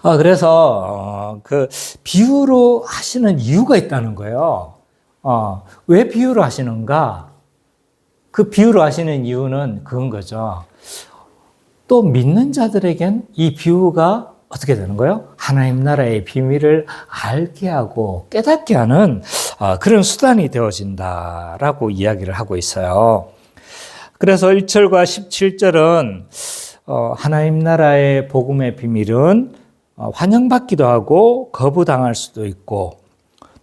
그래서 그 비유로 하시는 이유가 있다는 거예요. 왜 비유로 하시는가? 그 비유로 하시는 이유는 그건 거죠. 또 믿는 자들에겐 이 비유가 어떻게 되는 거예요? 하나님 나라의 비밀을 알게 하고 깨닫게 하는 그런 수단이 되어진다라고 이야기를 하고 있어요. 그래서 1절과 17절은 하나님 나라의 복음의 비밀은 환영받기도 하고 거부당할 수도 있고,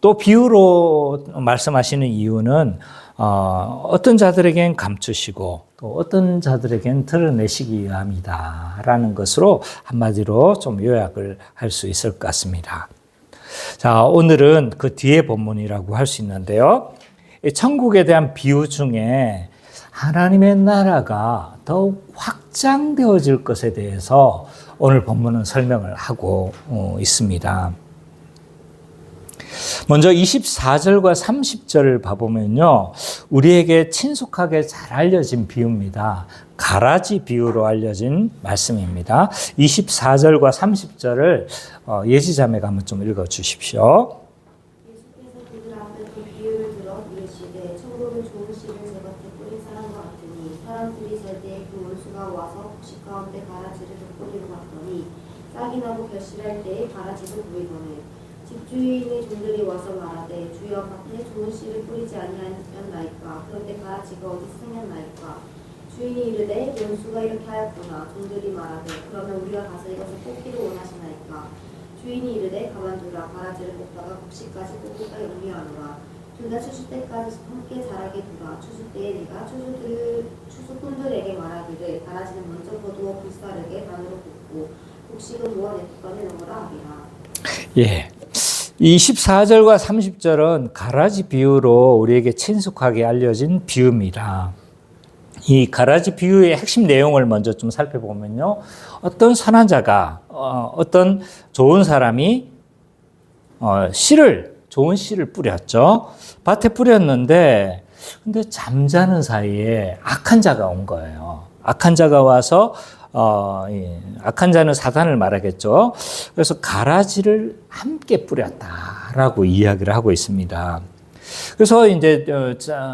또 비유로 말씀하시는 이유는 어떤 자들에겐 감추시고 또 어떤 자들에겐 드러내시기 위함이다 라는 것으로 한마디로 좀 요약을 할 수 있을 것 같습니다. 자, 오늘은 그 뒤에 본문이라고 할 수 있는데요. 천국에 대한 비유 중에 하나님의 나라가 더욱 확장되어질 것에 대해서 오늘 본문은 설명을 하고 있습니다. 먼저 24절과 30절을 봐보면요, 우리에게 친숙하게 잘 알려진 비유입니다. 가라지 비유로 알려진 말씀입니다. 24절과 30절을 예지자매가 한번 좀 읽어주십시오. 예수께서 그들 앞에 그 비유를 들어 이르시되 천국은 좋은 씨를 제 밭에 뿌린 사람과 같으니 사람들이 잘 때에 그 원수가 와서 곡식 가운데 가라지를 돋보리러 갔더니 싹이 나고 결실할 때에 가라지도 보이더니 집주인의 종들이 와서 말하되 주여 밭에 좋은 씨를 뿌리지 아니하였나이까 그런데 가라지가 어디서 생겼나이까 주인이 이르되 원수가 이렇게 하였구나. 종들이 말하되 그러면 우리가 가서 이것을 뽑기를 원하시나이까 주인이 이르되 가만두라. 가라지를 뽑다가 곡식까지 뽑기가 영리하노라. 둘 다 추수 때까지 함께 자라게 두라. 추수 때에 네가 추수꾼들에게 말하기를 가라지는 먼저 거두어 불사르게 반으로 굽고 곡식은 모아 내 뚜껑에 넣으라 하리라. 예. 24절과 30절은 가라지 비유로 우리에게 친숙하게 알려진 비유입니다. 이 가라지 비유의 핵심 내용을 먼저 좀 살펴보면요. 어떤 선한 자가, 어떤 좋은 사람이 좋은 씨를 뿌렸죠. 밭에 뿌렸는데, 근데 잠자는 사이에 악한 자가 온 거예요. 악한 자가 와서 악한 자는 사단을 말하겠죠. 그래서 가라지를 함께 뿌렸다라고 이야기를 하고 있습니다. 그래서 이제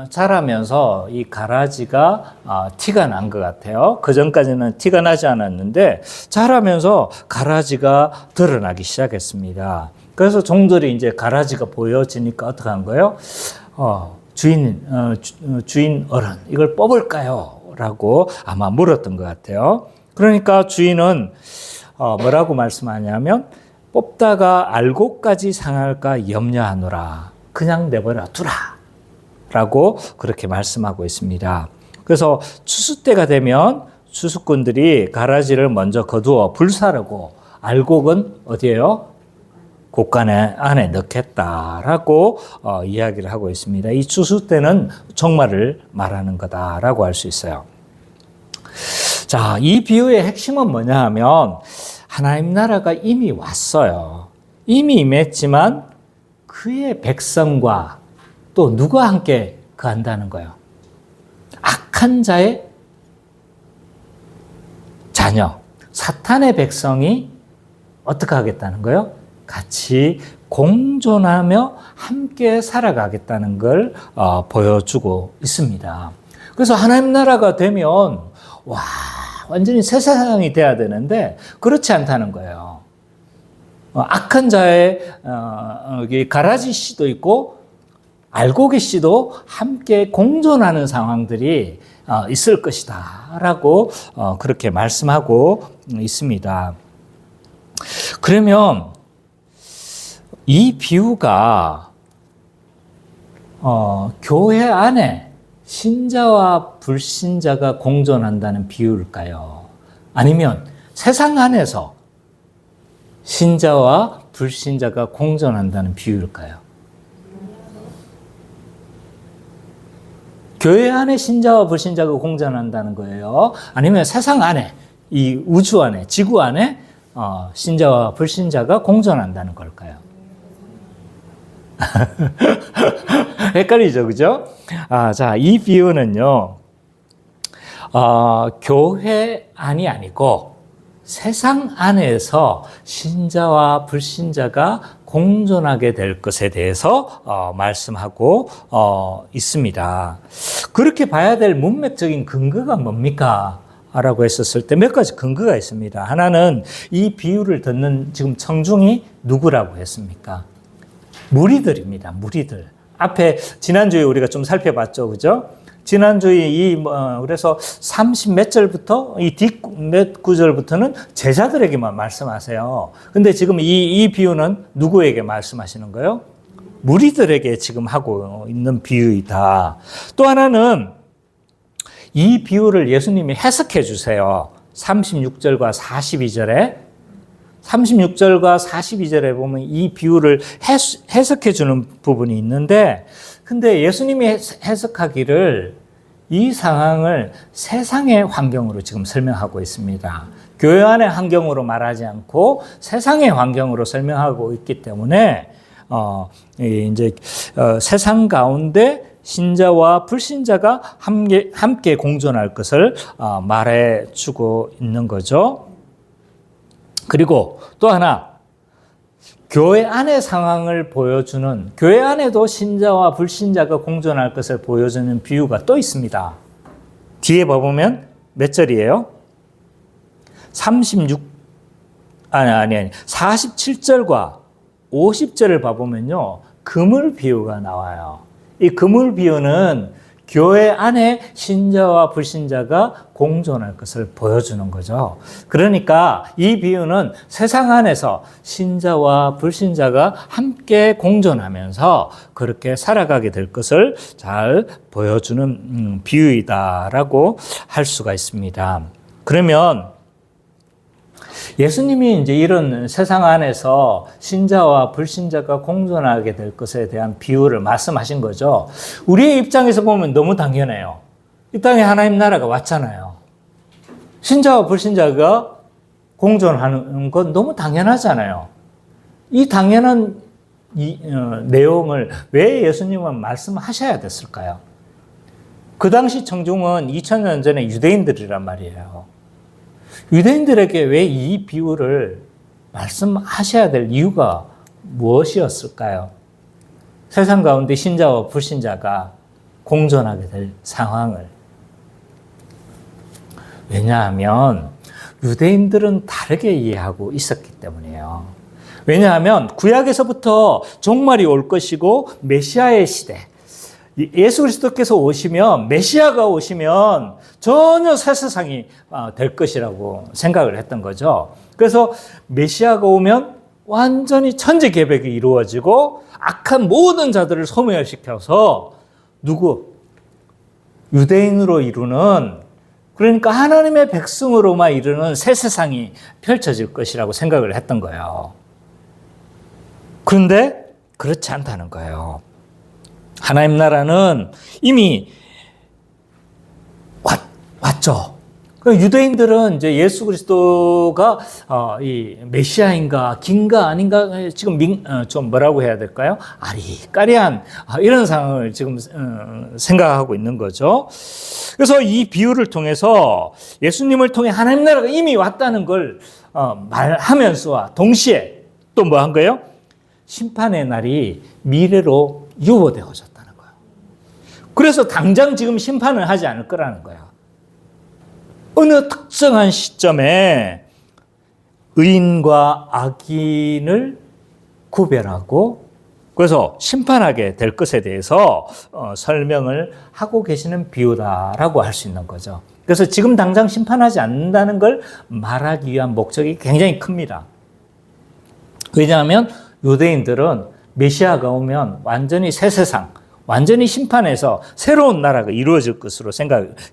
자라면서 이 가라지가 티가 난 것 같아요. 그 전까지는 티가 나지 않았는데 자라면서 가라지가 드러나기 시작했습니다. 그래서 종들이 이제 가라지가 보여지니까 어떻게 한 거예요? 주인 어른, 이걸 뽑을까요? 라고 아마 물었던 것 같아요. 그러니까 주인은 뭐라고 말씀하냐면 뽑다가 알곡까지 상할까 염려하노라. 그냥 내버려 두라. 라고 그렇게 말씀하고 있습니다. 그래서 추수 때가 되면 추수꾼들이 가라지를 먼저 거두어 불사르고 알곡은 어디에요? 곡간 안에 넣겠다라고 이야기를 하고 있습니다. 이 추수 때는 종말을 말하는 거다라고 할 수 있어요. 자, 이 비유의 핵심은 뭐냐 하면 하나님 나라가 이미 왔어요. 이미 임했지만 그의 백성과 또 누가 함께 거한다는 거예요? 악한 자의 자녀, 사탄의 백성이 어떻게 하겠다는 거예요? 같이 공존하며 함께 살아가겠다는 걸 보여주고 있습니다. 그래서 하나님 나라가 되면 완전히 새 세상이 돼야 되는데 그렇지 않다는 거예요. 악한 자의 가라지 씨도 있고 알곡의 씨도 함께 공존하는 상황들이 있을 것이다 라고 그렇게 말씀하고 있습니다. 그러면 이 비유가 교회 안에 신자와 불신자가 공존한다는 비유일까요? 아니면 세상 안에서 신자와 불신자가 공존한다는 비유일까요? 교회 안에 신자와 불신자가 공존한다는 거예요? 아니면 세상 안에, 이 우주 안에, 지구 안에 신자와 불신자가 공존한다는 걸까요? 헷갈리죠, 그죠? 자, 이 비유는요, 교회 안이 아니고 세상 안에서 신자와 불신자가 공존하게 될 것에 대해서 말씀하고 있습니다. 그렇게 봐야 될 문맥적인 근거가 뭡니까? 라고 했었을 때 몇 가지 근거가 있습니다. 하나는 이 비유를 듣는 지금 청중이 누구라고 했습니까? 무리들입니다. 무리들. 앞에 지난주에 우리가 좀 살펴봤죠. 그죠? 지난주에 그래서 30 몇 절부터 이 뒷 몇 구절부터는 제자들에게만 말씀하세요. 근데 지금 이 비유는 누구에게 말씀하시는 거예요? 무리들에게 지금 하고 있는 비유이다. 또 하나는 이 비유를 예수님이 해석해 주세요. 36절과 42절에 36절과 42절에 보면 이 비유를 해석해 주는 부분이 있는데, 근데 예수님이 해석하기를 이 상황을 세상의 환경으로 지금 설명하고 있습니다. 교회 안의 환경으로 말하지 않고 세상의 환경으로 설명하고 있기 때문에 세상 가운데 신자와 불신자가 함께 공존할 것을 말해주고 있는 거죠. 그리고 또 하나, 교회 안의 상황을 보여주는, 교회 안에도 신자와 불신자가 공존할 것을 보여주는 비유가 또 있습니다. 뒤에 봐보면 몇 절이에요? 47절과 50절을 봐보면요, 그물 비유가 나와요. 이 그물 비유는 교회 안에 신자와 불신자가 공존할 것을 보여주는 거죠. 그러니까 이 비유는 세상 안에서 신자와 불신자가 함께 공존하면서 그렇게 살아가게 될 것을 잘 보여주는 비유이다라고 할 수가 있습니다. 그러면 예수님이 이제 이런 세상 안에서 신자와 불신자가 공존하게 될 것에 대한 비유를 말씀하신 거죠. 우리의 입장에서 보면 너무 당연해요. 이 땅에 하나님 나라가 왔잖아요. 신자와 불신자가 공존하는 건 너무 당연하잖아요. 이 당연한 내용을 왜 예수님은 말씀하셔야 됐을까요? 그 당시 청중은 2000년 전에 유대인들이란 말이에요. 유대인들에게 왜 이 비유를 말씀하셔야 될 이유가 무엇이었을까요? 세상 가운데 신자와 불신자가 공존하게 될 상황을. 왜냐하면 유대인들은 다르게 이해하고 있었기 때문이에요. 왜냐하면 구약에서부터 종말이 올 것이고 메시아의 시대, 예수 그리스도께서 오시면, 메시아가 오시면 전혀 새 세상이 될 것이라고 생각을 했던 거죠. 그래서 메시아가 오면 완전히 천지개벽이 이루어지고 악한 모든 자들을 소멸시켜서 유대인으로 이루는, 그러니까 하나님의 백성으로만 이루는 새 세상이 펼쳐질 것이라고 생각을 했던 거예요. 그런데 그렇지 않다는 거예요. 하나님 나라는 이미 왔죠. 유대인들은 이제 예수 그리스도가 이 메시아인가 긴가 아닌가 지금 좀 뭐라고 해야 될까요? 아리까리한 이런 상황을 지금 생각하고 있는 거죠. 그래서 이 비유를 통해서 예수님을 통해 하나님 나라가 이미 왔다는 걸 말하면서와 동시에 또 뭐 한 거예요? 심판의 날이 미래로 유보되어졌다는 거예요. 그래서 당장 지금 심판을 하지 않을 거라는 거예요. 어느 특정한 시점에 의인과 악인을 구별하고 그래서 심판하게 될 것에 대해서 설명을 하고 계시는 비유다라고 할 수 있는 거죠. 그래서 지금 당장 심판하지 않는다는 걸 말하기 위한 목적이 굉장히 큽니다. 왜냐하면 유대인들은 메시아가 오면 완전히 새 세상, 완전히 심판해서 새로운 나라가 이루어질 것으로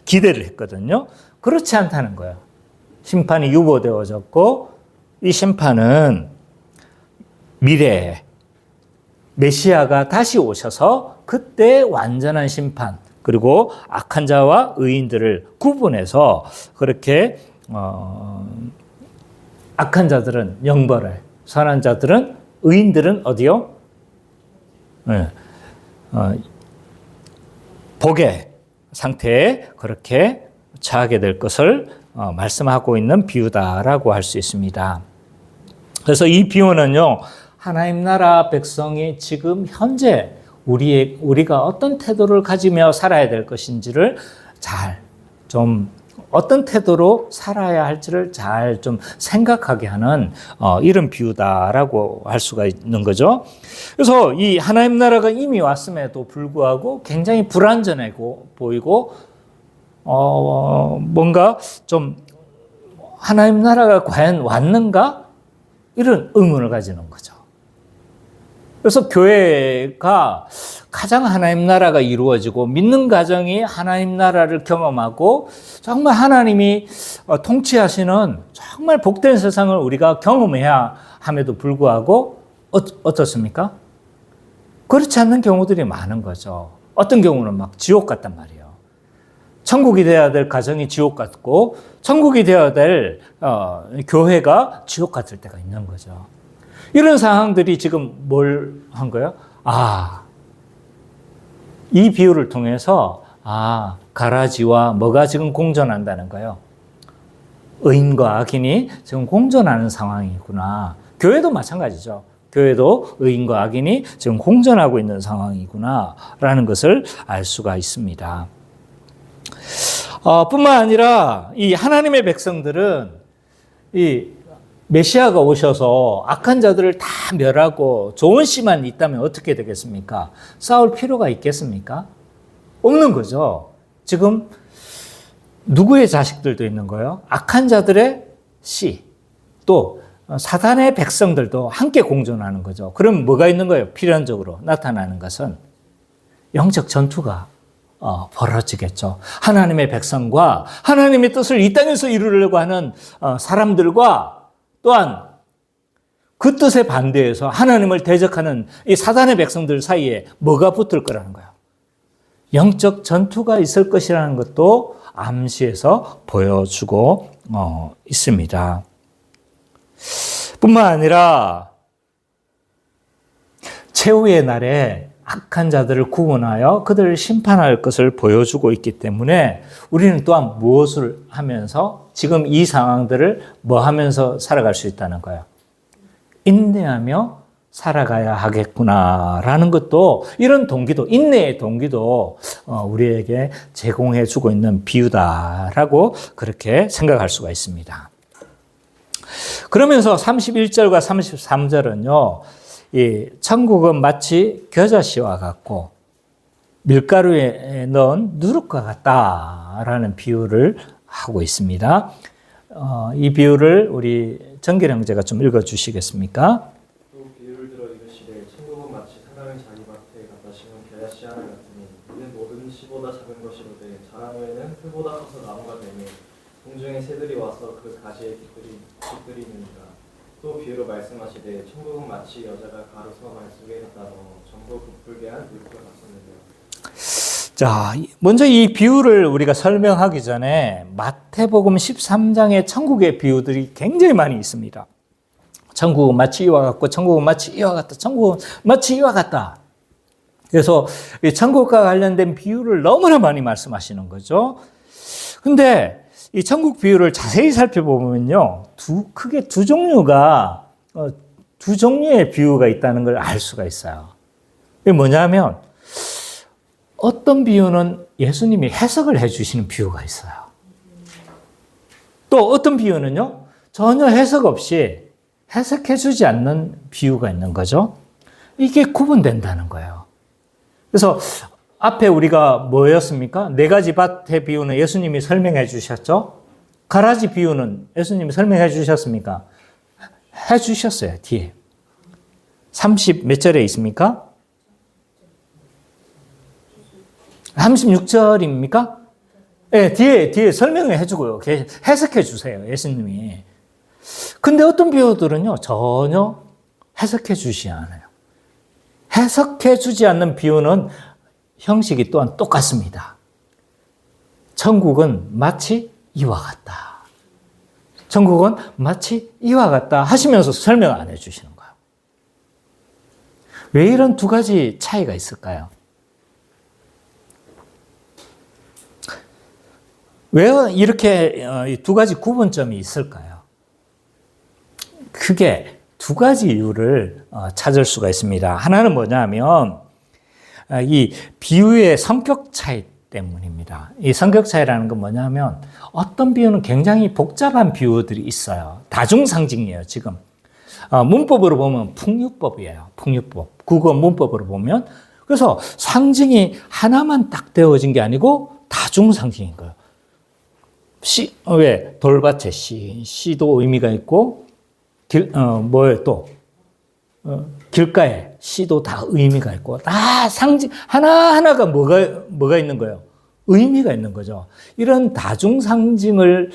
기대를 했거든요. 그렇지 않다는 거예요. 심판이 유보되어졌고 이 심판은 미래에 메시아가 다시 오셔서 그때 완전한 심판, 그리고 악한 자와 의인들을 구분해서 그렇게 악한 자들은 영벌을, 선한 자들은, 의인들은 어디요? 복의 상태에 그렇게 처하게 될 것을 말씀하고 있는 비유다라고 할 수 있습니다. 그래서 이 비유는요, 하나님 나라 백성이 지금 현재 우리가 어떤 태도를 가지며 살아야 될 것인지를 어떤 태도로 살아야 할지를 잘 좀 생각하게 하는 이런 비유다라고 할 수가 있는 거죠. 그래서 이 하나님 나라가 이미 왔음에도 불구하고 굉장히 불완전해 보이고 뭔가 좀 하나님 나라가 과연 왔는가? 이런 의문을 가지는 거죠. 그래서 교회가 가장 하나님 나라가 이루어지고 믿는 가정이 하나님 나라를 경험하고 정말 하나님이 통치하시는 정말 복된 세상을 우리가 경험해야 함에도 불구하고 어떻습니까? 그렇지 않는 경우들이 많은 거죠. 어떤 경우는 막 지옥 같단 말이에요. 천국이 되어야 될 가정이 지옥 같고 천국이 되어야 될 교회가 지옥 같을 때가 있는 거죠. 이런 상황들이 지금 뭘 한 거예요? 이 비유를 통해서 가라지와 뭐가 지금 공존한다는 거예요. 의인과 악인이 지금 공존하는 상황이구나. 교회도 마찬가지죠. 교회도 의인과 악인이 지금 공존하고 있는 상황이구나라는 것을 알 수가 있습니다. 뿐만 아니라 이 하나님의 백성들은 이 메시아가 오셔서 악한 자들을 다 멸하고 좋은 씨만 있다면 어떻게 되겠습니까? 싸울 필요가 있겠습니까? 없는 거죠. 지금 누구의 자식들도 있는 거예요? 악한 자들의 씨, 또 사단의 백성들도 함께 공존하는 거죠. 그럼 뭐가 있는 거예요? 필연적으로 나타나는 것은 영적 전투가 벌어지겠죠. 하나님의 백성과 하나님의 뜻을 이 땅에서 이루려고 하는 사람들과 또한 그 뜻에 반대해서 하나님을 대적하는 이 사단의 백성들 사이에 뭐가 붙을 거라는 거예요. 영적 전투가 있을 것이라는 것도 암시해서 보여주고 있습니다. 뿐만 아니라 최후의 날에 악한 자들을 구원하여 그들을 심판할 것을 보여주고 있기 때문에 우리는 또한 무엇을 하면서 지금 이 상황들을 뭐 하면서 살아갈 수 있다는 거예요. 인내하며 살아가야 하겠구나라는 것도 이런 동기도 인내의 동기도 우리에게 제공해 주고 있는 비유다라고 그렇게 생각할 수가 있습니다. 그러면서 31절과 33절은요. 이 천국은 마치 겨자씨와 같고 밀가루에 넣은 누룩과 같다라는 비유를 하고 있습니다. 이 비유를 우리 정길 형제가 좀 읽어주시겠습니까? 또 비유를 들어 이르시되 천국은 마치 사람이 자기 밭에 갖다 심은 겨자씨 하나 같으니 이는 모든 씨보다 작은 것이로되 자란 후에는 풀보다 커서 나무가 되며 공중의 새들이 와서 그 가지에 깃들이느니라. 또 비유로 말씀하시되 천국은 마치 여자가 가루서 말 속에 갖다 넣어 전부 부풀게 한 물과 같았는데요. 자, 먼저 이 비유를 우리가 설명하기 전에 마태복음 13장의 천국의 비유들이 굉장히 많이 있습니다. 천국은 마치 이와 같고 천국은 마치 이와 같다. 천국은 마치 이와 같다. 그래서 이 천국과 관련된 비유를 너무나 많이 말씀하시는 거죠. 근데 이 천국 비유를 자세히 살펴보면요. 크게 두 종류의 비유가 있다는 걸 알 수가 있어요. 이게 뭐냐면 어떤 비유는 예수님이 해석을 해주시는 비유가 있어요. 또 어떤 비유는요. 전혀 해석 없이 해석해주지 않는 비유가 있는 거죠. 이게 구분된다는 거예요. 그래서 앞에 우리가 뭐였습니까? 4가지 밭의 비유는 예수님이 설명해 주셨죠? 가라지 비유는 예수님이 설명해 주셨습니까? 해 주셨어요, 뒤에. 30 몇 절에 있습니까? 36절입니까? 네, 뒤에 설명을 해주고요. 해석해 주세요, 예수님이. 근데 어떤 비유들은요, 전혀 해석해 주지 않아요. 해석해 주지 않는 비유는 형식이 또한 똑같습니다. 천국은 마치 이와 같다. 천국은 마치 이와 같다 하시면서 설명 안 해주시는 거예요. 왜 이런 두 가지 차이가 있을까요? 왜 이렇게 두 가지 구분점이 있을까요? 크게 두 가지 이유를 찾을 수가 있습니다. 하나는 뭐냐면 이 비유의 성격 차이 때문입니다. 이 성격 차이라는 건 뭐냐면 어떤 비유는 굉장히 복잡한 비유들이 있어요. 다중상징이에요, 지금. 문법으로 보면 풍류법이에요. 풍류법. 국어 문법으로 보면. 그래서 상징이 하나만 딱 되어진 게 아니고 다중상징인 거예요. 왜? 돌밭의 씨도 의미가 있고, 길가에 씨도 다 의미가 있고, 다 상징, 하나하나가 뭐가 있는 거예요? 의미가 있는 거죠. 이런 다중상징을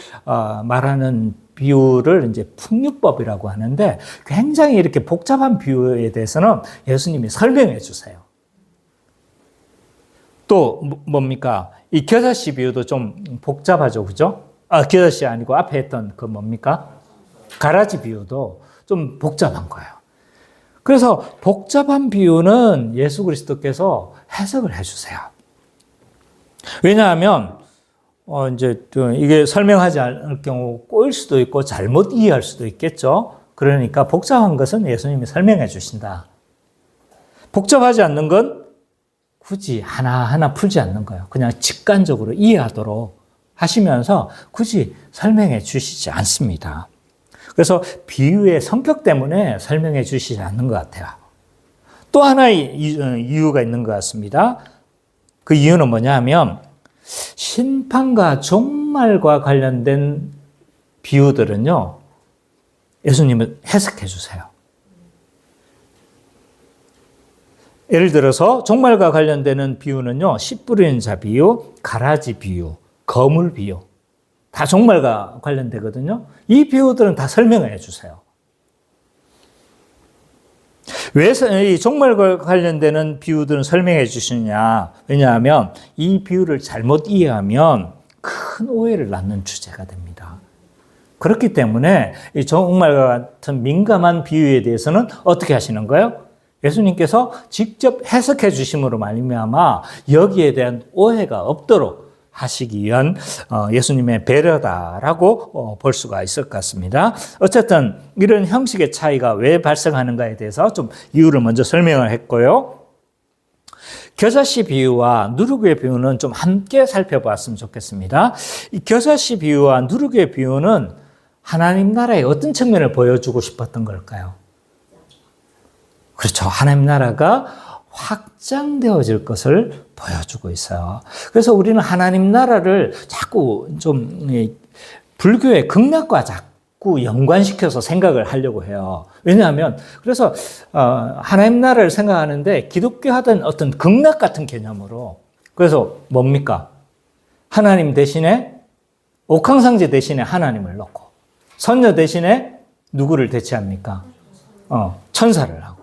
말하는 비유를 이제 풍류법이라고 하는데 굉장히 이렇게 복잡한 비유에 대해서는 예수님이 설명해 주세요. 또 뭡니까? 이 겨자씨 비유도 좀 복잡하죠, 그죠? 겨자씨 아니고 앞에 했던 그 뭡니까? 가라지 비유도 좀 복잡한 거예요. 그래서 복잡한 비유는 예수 그리스도께서 해석을 해주세요. 왜냐하면 이제 이게 설명하지 않을 경우 꼬일 수도 있고 잘못 이해할 수도 있겠죠. 그러니까 복잡한 것은 예수님이 설명해 주신다. 복잡하지 않는 건 굳이 하나하나 풀지 않는 거예요. 그냥 직관적으로 이해하도록 하시면서 굳이 설명해 주시지 않습니다. 그래서 비유의 성격 때문에 설명해 주시지 않는 것 같아요. 또 하나의 이유가 있는 것 같습니다. 그 이유는 뭐냐면 심판과 종말과 관련된 비유들은요, 예수님은 해석해 주세요. 예를 들어서 종말과 관련되는 비유는요, 씨 뿌리는 자 비유, 가라지 비유, 거물 비유, 다 종말과 관련되거든요. 이 비유들은 다 설명해 주세요. 왜 이 종말과 관련되는 비유들은 설명해 주시느냐? 왜냐하면 이 비유를 잘못 이해하면 큰 오해를 낳는 주제가 됩니다. 그렇기 때문에 이 종말과 같은 민감한 비유에 대해서는 어떻게 하시는 거예요? 예수님께서 직접 해석해 주심으로 말미암아 여기에 대한 오해가 없도록 하시기 위한 예수님의 배려다라고 볼 수가 있을 것 같습니다. 어쨌든 이런 형식의 차이가 왜 발생하는가에 대해서 좀 이유를 먼저 설명을 했고요. 겨자씨 비유와 누룩의 비유는 좀 함께 살펴봤으면 좋겠습니다. 이 겨자씨 비유와 누룩의 비유는 하나님 나라의 어떤 측면을 보여주고 싶었던 걸까요? 그렇죠. 하나님 나라가 확장되어질 것을 보여주고 있어요. 그래서 우리는 하나님 나라를 자꾸 좀 불교의 극락과 자꾸 연관시켜서 생각을 하려고 해요. 왜냐하면 그래서 하나님 나라를 생각하는데 기독교 하던 어떤 극락 같은 개념으로, 그래서 뭡니까? 하나님 대신에 옥황상제 대신에 하나님을 놓고 선녀 대신에 누구를 대체합니까? 천사를 하고,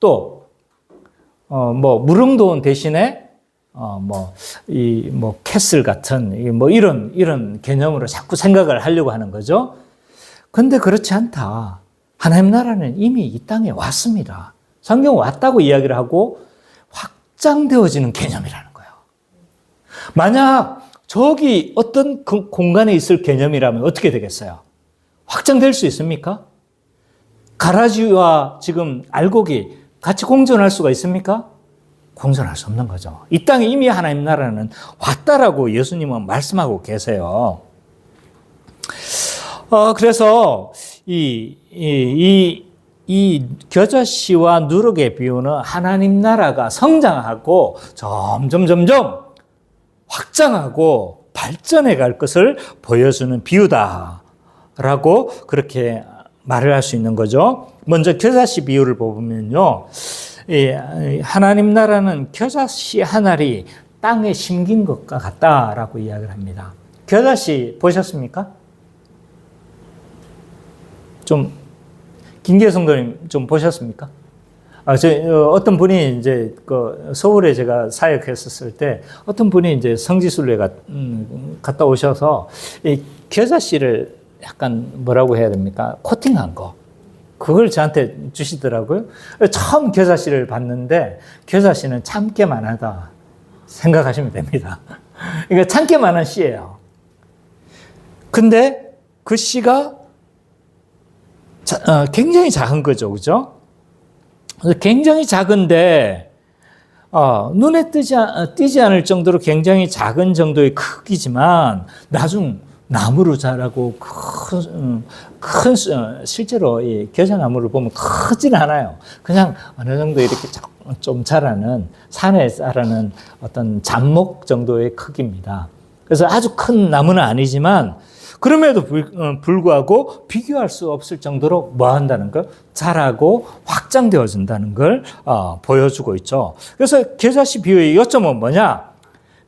또 무릉도원 대신에 캐슬 같은 이런 개념으로 자꾸 생각을 하려고 하는 거죠. 근데 그렇지 않다. 하나님 나라는 이미 이 땅에 왔습니다. 성경 왔다고 이야기를 하고 확장되어지는 개념이라는 거예요. 만약 저기 어떤 공간에 있을 개념이라면 어떻게 되겠어요? 확장될 수 있습니까? 가라지와 지금 알곡이 같이 공존할 수가 있습니까? 공존할 수 없는 거죠. 이 땅에 이미 하나님 나라는 왔다라고 예수님은 말씀하고 계세요. 그래서 이 겨자씨와 누룩의 비유는 하나님 나라가 성장하고 점점 확장하고 발전해 갈 것을 보여주는 비유다라고 그렇게 말을 할 수 있는 거죠. 먼저 겨자씨 비유를 보면요, 하나님 나라는 겨자씨 한 알이 땅에 심긴 것과 같다라고 이야기를 합니다. 겨자씨 보셨습니까? 좀 김기혜 성도님 좀 보셨습니까? 어떤 분이 이제 서울에 제가 사역했었을 때 어떤 분이 이제 성지순례 갔다 오셔서 이 겨자씨를 약간 뭐라고 해야 됩니까? 코팅한 거. 그걸 저한테 주시더라고요. 처음 겨자씨를 봤는데 겨자씨는 참깨만하다 생각하시면 됩니다. 그러니까 참깨만한 씨예요. 근데 그 씨가 굉장히 작은 거죠. 그죠? 굉장히 작은데, 눈에 띄지 않을 정도로 굉장히 작은 정도의 크기지만, 나중 나무로 자라고 실제로 이 겨자나무를 보면 크지는 않아요. 그냥 어느 정도 이렇게 좀 자라는, 산에 자라는 어떤 잡목 정도의 크기입니다. 그래서 아주 큰 나무는 아니지만, 그럼에도 불구하고 비교할 수 없을 정도로 뭐 한다는 걸? 자라고 확장되어진다는 걸 보여주고 있죠. 그래서 겨자씨 비유의 요점은 뭐냐?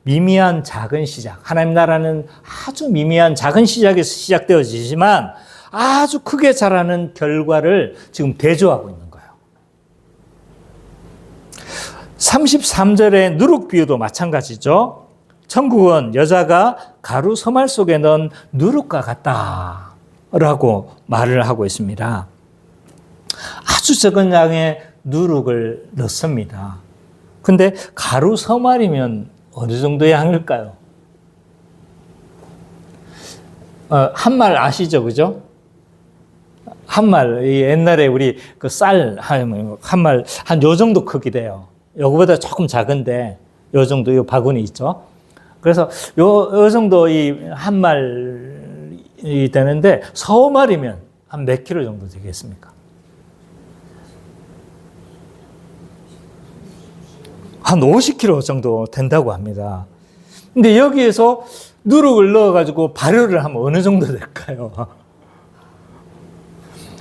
미미한 작은 시작. 하나님 나라는 아주 미미한 작은 시작에서 시작되어지지만 아주 크게 자라는 결과를 지금 대조하고 있는 거예요. 33절의 누룩 비유도 마찬가지죠. 천국은 여자가 가루 서말 속에 넣은 누룩과 같다라고 말을 하고 있습니다. 아주 적은 양의 누룩을 넣습니다. 근데 가루 서말이면 어느 정도의 양일까요? 한말 아시죠? 그죠? 한말, 옛날에 우리 그 쌀, 한말, 한 요 정도 크기 돼요. 요거보다 조금 작은데, 요 정도, 요 바구니 있죠? 그래서 요 정도 이 한말이 되는데, 서말이면 한 몇 킬로 정도 되겠습니까? 한 50kg 정도 된다고 합니다. 근데 여기에서 누룩을 넣어가지고 발효를 하면 어느 정도 될까요?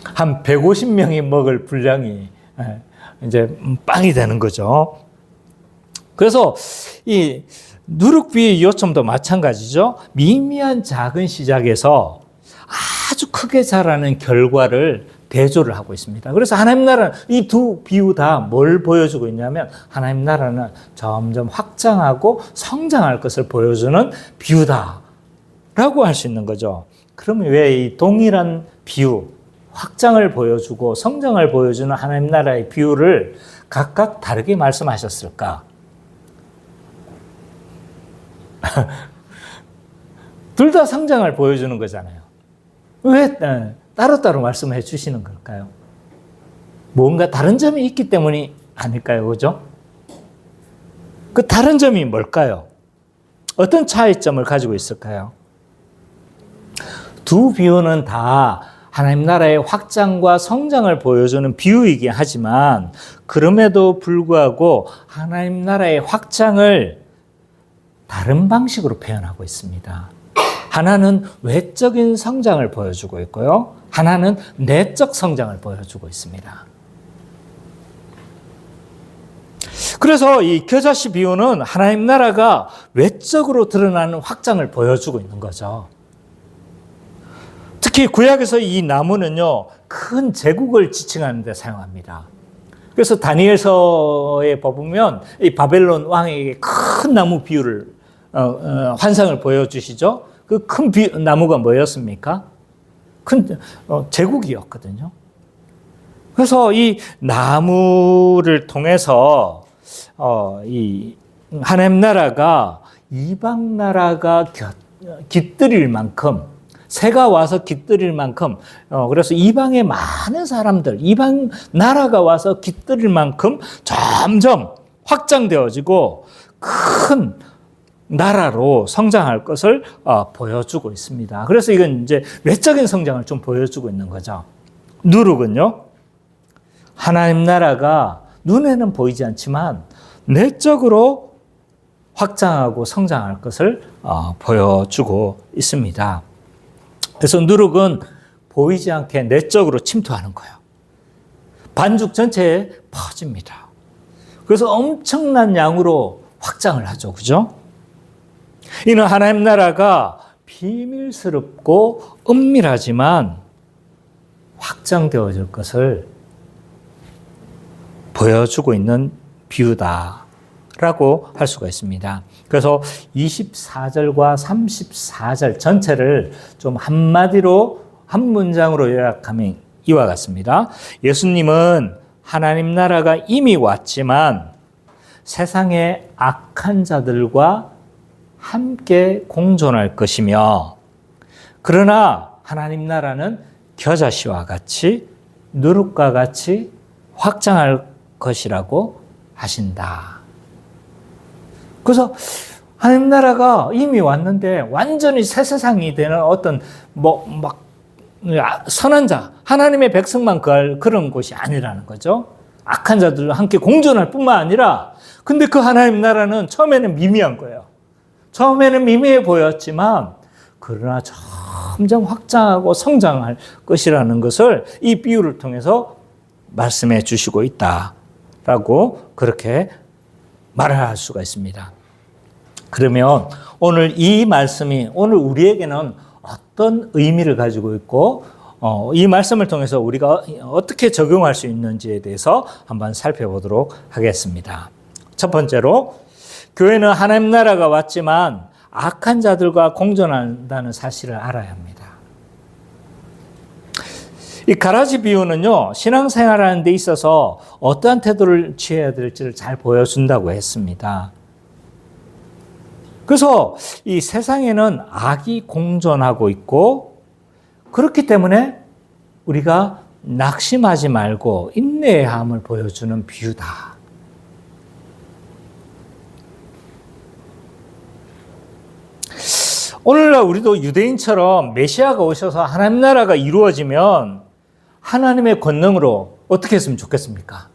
한 150명이 먹을 분량이 이제 빵이 되는 거죠. 그래서 이 누룩비의 요점도 마찬가지죠. 미미한 작은 시작에서 아주 크게 자라는 결과를 대조를 하고 있습니다. 그래서 하나님 나라는 이 두 비유 다 뭘 보여주고 있냐면 하나님 나라는 점점 확장하고 성장할 것을 보여주는 비유다라고 할 수 있는 거죠. 그러면 왜 이 동일한 비유, 확장을 보여주고 성장을 보여주는 하나님 나라의 비유를 각각 다르게 말씀하셨을까? 둘 다 성장을 보여주는 거잖아요. 왜 따로따로 말씀해 주시는 걸까요? 뭔가 다른 점이 있기 때문이 아닐까요? 그죠? 그 다른 점이 뭘까요? 어떤 차이점을 가지고 있을까요? 두 비유는 다 하나님 나라의 확장과 성장을 보여주는 비유이긴 하지만 그럼에도 불구하고 하나님 나라의 확장을 다른 방식으로 표현하고 있습니다. 하나는 외적인 성장을 보여주고 있고요. 하나는 내적 성장을 보여주고 있습니다. 그래서 이 겨자씨 비유는 하나님 나라가 외적으로 드러나는 확장을 보여주고 있는 거죠. 특히 구약에서 이 나무는요, 큰 제국을 지칭하는 데 사용합니다. 그래서 다니엘서에 보면 이 바벨론 왕에게 큰 나무 비유를 환상을 보여주시죠. 그 큰 나무가 뭐였습니까? 큰 제국이었거든요. 그래서 이 나무를 통해서 이 하나님 나라가 이방 나라가 깃들일 만큼, 새가 와서 깃들일 만큼, 그래서 이방의 많은 사람들, 이방 나라가 와서 깃들일 만큼 점점 확장되어지고 큰 나라로 성장할 것을 보여주고 있습니다. 그래서 이건 이제 외적인 성장을 좀 보여주고 있는 거죠. 누룩은요, 하나님 나라가 눈에는 보이지 않지만 내적으로 확장하고 성장할 것을 보여주고 있습니다. 그래서 누룩은 보이지 않게 내적으로 침투하는 거예요. 반죽 전체에 퍼집니다. 그래서 엄청난 양으로 확장을 하죠. 그죠? 이는 하나님 나라가 비밀스럽고 은밀하지만 확장되어질 것을 보여주고 있는 비유다라고 할 수가 있습니다. 그래서 24절과 34절 전체를 좀 한마디로 한 문장으로 요약하면 이와 같습니다. 예수님은 하나님 나라가 이미 왔지만 세상의 악한 자들과 함께 공존할 것이며 그러나 하나님 나라는 겨자씨와 같이 누룩과 같이 확장할 것이라고 하신다. 그래서 하나님 나라가 이미 왔는데 완전히 새 세상이 되는 어떤 선한 자, 하나님의 백성만 그런 곳이 아니라는 거죠. 악한 자들과 함께 공존할 뿐만 아니라, 근데 그 하나님 나라는 처음에는 미미한 거예요. 처음에는 미미해 보였지만 그러나 점점 확장하고 성장할 것이라는 것을 이 비유를 통해서 말씀해 주시고 있다라고 그렇게 말할 수가 있습니다. 그러면 오늘 이 말씀이 오늘 우리에게는 어떤 의미를 가지고 있고 이 말씀을 통해서 우리가 어떻게 적용할 수 있는지에 대해서 한번 살펴보도록 하겠습니다. 첫 번째로, 교회는 하나님 나라가 왔지만 악한 자들과 공존한다는 사실을 알아야 합니다. 이 가라지 비유는요, 신앙생활하는 데 있어서 어떠한 태도를 취해야 될지를 잘 보여준다고 했습니다. 그래서 이 세상에는 악이 공존하고 있고, 그렇기 때문에 우리가 낙심하지 말고 인내의 함을 보여주는 비유다. 오늘날 우리도 유대인처럼 메시아가 오셔서 하나님 나라가 이루어지면 하나님의 권능으로 어떻게 했으면 좋겠습니까?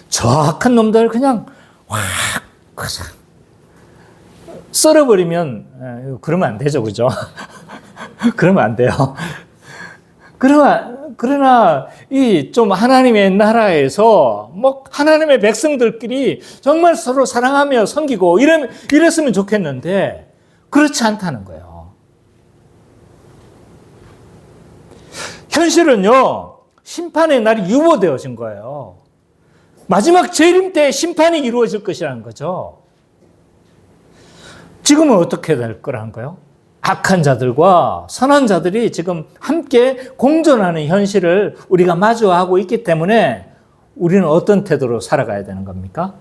저 악한 놈들 그냥 확 썰어버리면, 그러면 안 되죠, 그죠? 그러면 안 돼요. 그러나 이 좀 하나님의 나라에서 하나님의 백성들끼리 정말 서로 사랑하며 섬기고 이랬으면 좋겠는데 그렇지 않다는 거예요. 현실은요, 심판의 날이 유보되어진 거예요. 마지막 재림 때 심판이 이루어질 것이라는 거죠. 지금은 어떻게 될 거라는 거예요? 악한 자들과 선한 자들이 지금 함께 공존하는 현실을 우리가 마주하고 있기 때문에 우리는 어떤 태도로 살아가야 되는 겁니까?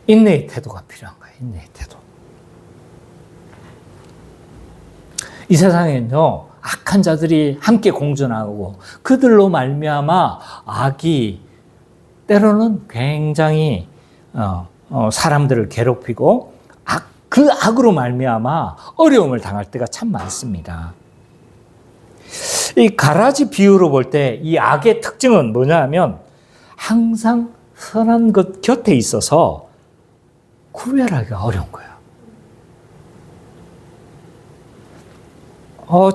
인내의 태도가 필요한 거예요. 인내의 태도. 이 세상에는요, 악한 자들이 함께 공존하고 그들로 말미암아 악이 때로는 굉장히 사람들을 괴롭히고 그 악으로 말미암아 어려움을 당할 때가 참 많습니다. 이 가라지 비유로 볼 때 이 악의 특징은 뭐냐 하면 항상 선한 것 곁에 있어서 구별하기가 어려운 거예요.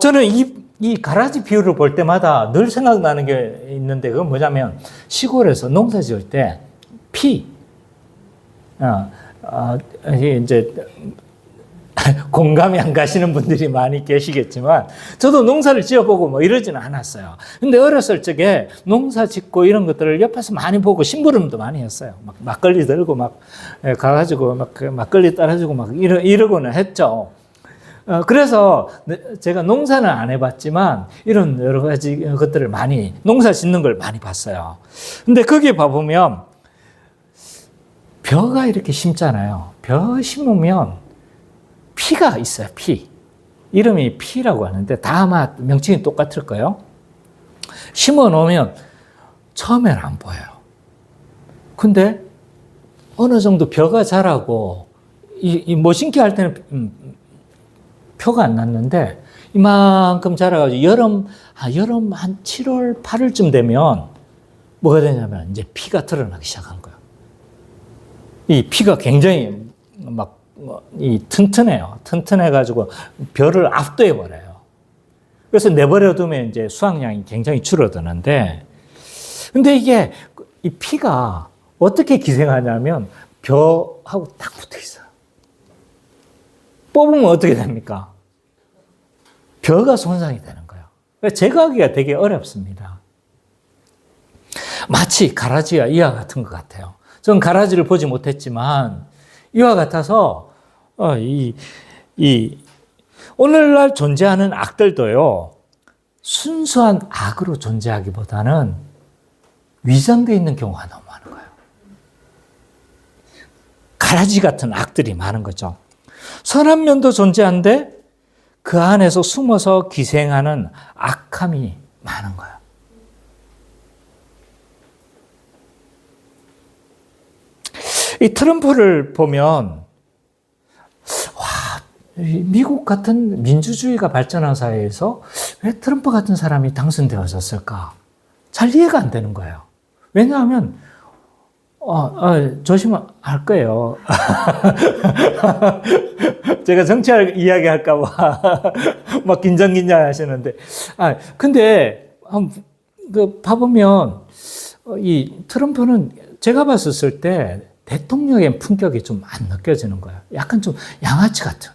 저는 이 가라지 비유를 볼 때마다 늘 생각나는 게 있는데 그건 뭐냐면 시골에서 농사 지을 때 이제 공감이 안 가시는 분들이 많이 계시겠지만 저도 농사를 지어보고 이러지는 않았어요. 근데 어렸을 적에 농사 짓고 이런 것들을 옆에서 많이 보고 심부름도 많이 했어요. 막걸리 들고 가가지고 막걸리 따라주고 이러고는 했죠. 그래서 제가 농사는 안 해봤지만 이런 여러 가지 것들을 농사 짓는 걸 많이 봤어요. 근데 거기에 봐보면 벼가 이렇게 심잖아요. 벼 심으면 피가 있어요. 피. 이름이 피라고 하는데 다 아마 명칭이 똑같을 거예요. 심어 놓으면 처음에는 안 보여요. 근데 어느 정도 벼가 자라고 모신기 할 때는 표가 안 났는데 이만큼 자라가지고 여름 한 7월, 8월쯤 되면 뭐가 되냐면 이제 피가 드러나기 시작한 거예요. 이 피가 굉장히 튼튼해요. 튼튼해가지고 벼를 압도해버려요. 그래서 내버려두면 이제 수확량이 굉장히 줄어드는데, 근데 이 피가 어떻게 기생하냐면 벼하고 딱 붙어 있어요. 뽑으면 어떻게 됩니까? 벼가 손상이 되는 거예요. 그러니까 제거하기가 되게 어렵습니다. 마치 가라지와 이와 같은 것 같아요. 전 가라지를 보지 못했지만 이와 같아서 오늘날 존재하는 악들도요, 순수한 악으로 존재하기보다는 위장되어 있는 경우가 너무 많은 거예요. 가라지 같은 악들이 많은 거죠. 선한 면도 존재한데 그 안에서 숨어서 기생하는 악함이 많은 거예요. 이 트럼프를 보면 미국 같은 민주주의가 발전한 사회에서 왜 트럼프 같은 사람이 당선되어졌을까? 잘 이해가 안 되는 거예요. 왜냐하면 조심할 거예요. 제가 정치할 이야기 할까봐 막 긴장 하시는데. 근데, 봐보면, 이 트럼프는 제가 봤을 때 대통령의 품격이 좀 안 느껴지는 거예요. 약간 좀 양아치 같은.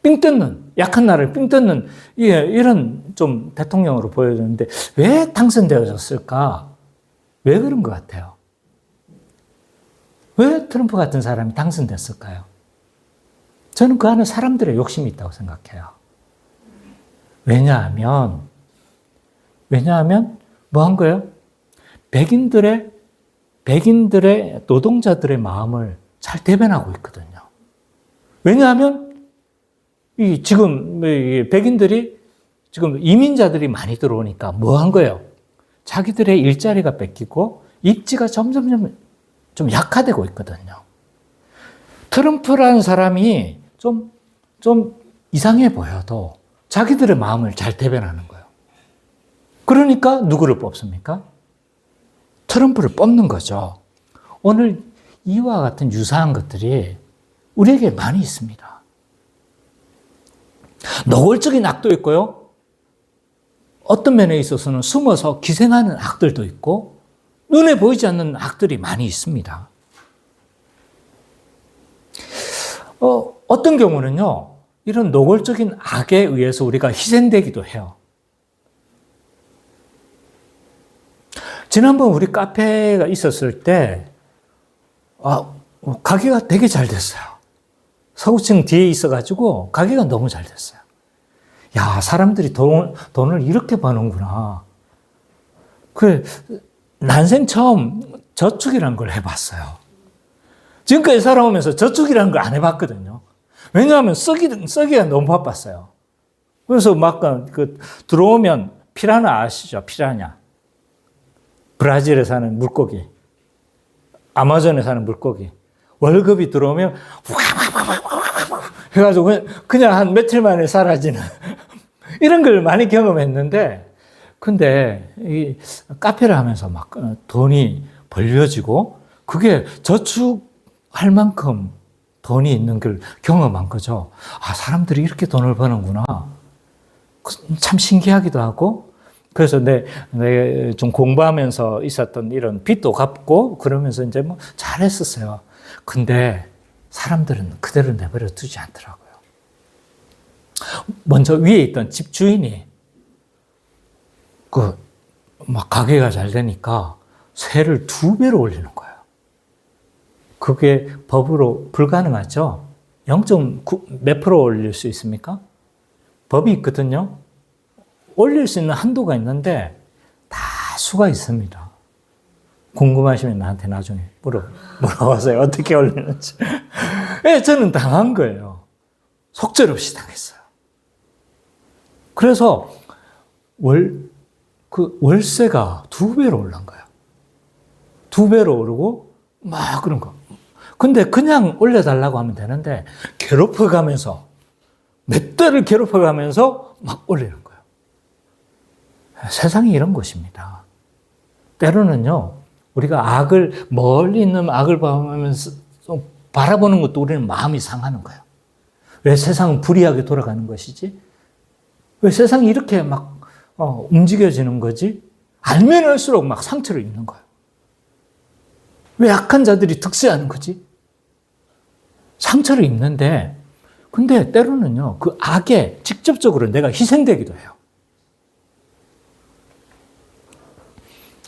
삥 뜯는, 약한 나라를 삥 뜯는, 이런 좀 대통령으로 보여주는데 왜 당선되어졌을까? 왜 그런 것 같아요? 왜 트럼프 같은 사람이 당선됐을까요? 저는 그 안에 사람들의 욕심이 있다고 생각해요. 왜냐하면 뭐 한 거예요? 백인들의 노동자들의 마음을 잘 대변하고 있거든요. 왜냐하면 지금 백인들이 지금 이민자들이 많이 들어오니까 뭐 한 거예요? 자기들의 일자리가 뺏기고 입지가 점점 좀 약화되고 있거든요. 트럼프라는 사람이 좀 이상해 보여도 자기들의 마음을 잘 대변하는 거예요. 그러니까 누구를 뽑습니까? 트럼프를 뽑는 거죠. 오늘 이와 같은 유사한 것들이 우리에게 많이 있습니다. 노골적인 악도 있고요. 어떤 면에 있어서는 숨어서 기생하는 악들도 있고 눈에 보이지 않는 악들이 많이 있습니다. 어떤 경우는요. 이런 노골적인 악에 의해서 우리가 희생되기도 해요. 지난번 우리 카페가 있었을 때 가게가 되게 잘 됐어요. 서구층 뒤에 있어가지고 가게가 너무 잘 됐어요. 야, 사람들이 돈을 이렇게 버는구나. 난생 처음 저축이라는 걸 해봤어요. 지금까지 살아오면서 저축이라는 걸 안 해봤거든요. 왜냐하면 쓰기가 너무 바빴어요. 그래서 막 들어오면 피라냐 아시죠? 피라냐. 브라질에 사는 물고기. 아마존에 사는 물고기. 월급이 들어오면 해가지고 그냥 한 며칠 만에 사라지는 이런 걸 많이 경험했는데, 근데 이 카페를 하면서 막 돈이 벌려지고 그게 저축할 만큼 돈이 있는 걸 경험한 거죠. 사람들이 이렇게 돈을 버는구나. 참 신기하기도 하고, 그래서 내 좀 공부하면서 있었던 이런 빚도 갚고 그러면서 이제 뭐 잘했었어요. 근데 사람들은 그대로 내버려 두지 않더라고요. 먼저 위에 있던 집주인이 막 가게가 잘 되니까 세를 2배로 올리는 거예요. 그게 법으로 불가능하죠? 0.9몇 프로 올릴 수 있습니까? 법이 있거든요. 올릴 수 있는 한도가 있는데 다 수가 있습니다. 궁금하시면 나한테 나중에 물어보세요. 어떻게 올리는지. 네, 저는 당한 거예요. 속절없이 당했어요. 그래서 월세가 2배로 올란 거예요. 2배로 오르고 막 그런 거. 근데 그냥 올려달라고 하면 되는데 괴롭혀가면서 몇 달을 괴롭혀가면서 막 올리는 거예요. 세상이 이런 것입니다. 때로는요, 우리가 멀리 있는 악을 바라보는 것도 우리는 마음이 상하는 거예요. 왜 세상은 불이하게 돌아가는 것이지? 왜 세상이 이렇게 막 움직여지는 거지? 알면 알수록 막 상처를 입는 거예요. 왜 약한 자들이 득세하는 거지? 상처를 입는데, 근데 때로는요, 그 악에 직접적으로 내가 희생되기도 해요.